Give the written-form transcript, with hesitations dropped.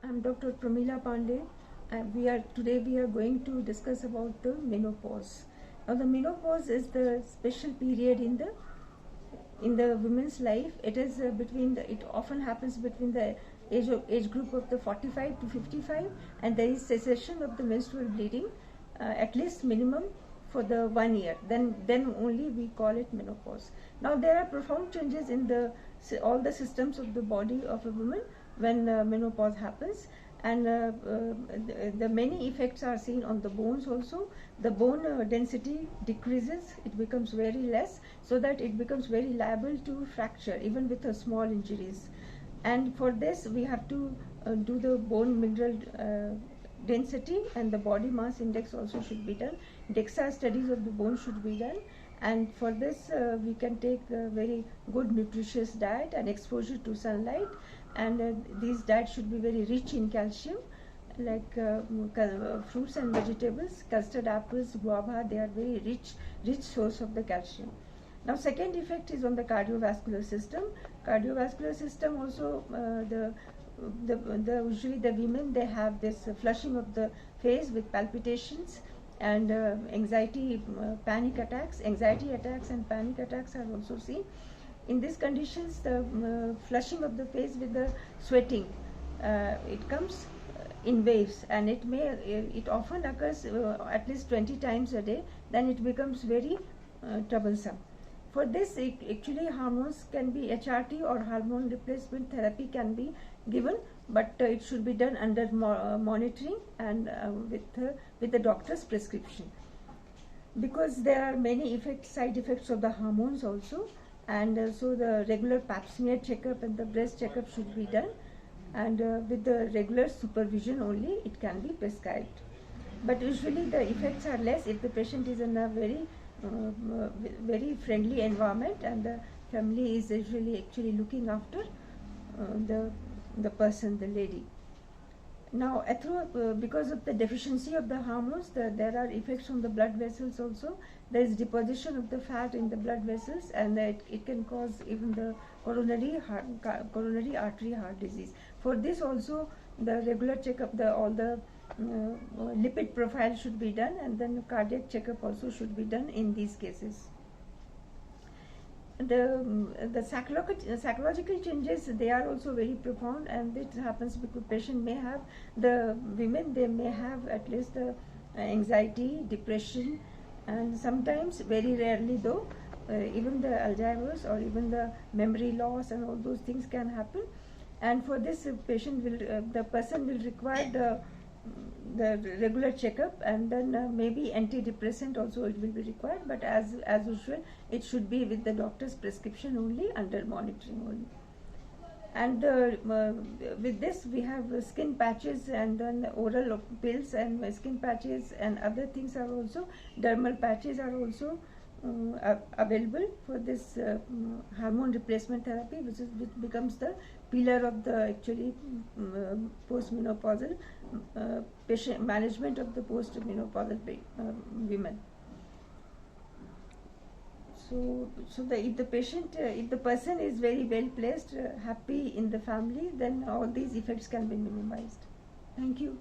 I'm Dr. Pramila Pandey. Today we are going to discuss about the menopause. Now the menopause is the special period in the women's life. It is it often happens between the age group of the 45 to 55, and there is cessation of the menstrual bleeding, at least minimum for the 1 year. Then only we call it menopause. Now there are profound changes in all the systems of the body of a woman when menopause happens, and the many effects are seen on the bones also. The bone density decreases, it becomes very less, so that it becomes very liable to fracture even with small injuries. And for this we have to do the bone mineral density, and the body mass index also should be done. DEXA studies of the bone should be done, and for this we can take a very good nutritious diet and exposure to sunlight, and these diets should be very rich in calcium, like fruits and vegetables, custard apples, guava. They are very rich source of the calcium. Now second effect is on the cardiovascular system. Cardiovascular system also, usually the women, they have this flushing of the face with palpitations and anxiety, panic attacks. Anxiety attacks and panic attacks are also seen. In these conditions, the flushing of the face with the sweating, it comes in waves, and it often occurs at least 20 times a day. Then it becomes very troublesome. For this, actually hormones can be HRT or hormone replacement therapy can be given, but it should be done under monitoring and with the doctor's prescription, because there are many side effects of the hormones also. And so the regular pap smear checkup and the breast checkup should be done, and with the regular supervision only it can be prescribed. But usually the effects are less if the patient is in a very friendly environment, and the family is usually actually looking after the person, the lady. Now, because of the deficiency of the hormones, there are effects on the blood vessels also. There is deposition of the fat in the blood vessels, and it can cause even the coronary artery heart disease. For this also, the regular checkup, all the lipid profile should be done, and then cardiac checkup also should be done in these cases. The psychological changes, they are also very profound, and it happens because the women, they may have at least anxiety, depression, and sometimes, very rarely though, even the Alzheimer's or even the memory loss and all those things can happen. And for this, the person will require the regular checkup, and then maybe antidepressant also it will be required, but as usual it should be with the doctor's prescription only, under monitoring only. And with this we have skin patches, and then oral pills and skin patches, and other things are also, dermal patches are also available for this hormone replacement therapy, which becomes the pillar of the actually postmenopausal patient management of the postmenopausal women. So if the person is very well placed, happy in the family, then all these effects can be minimized. Thank you.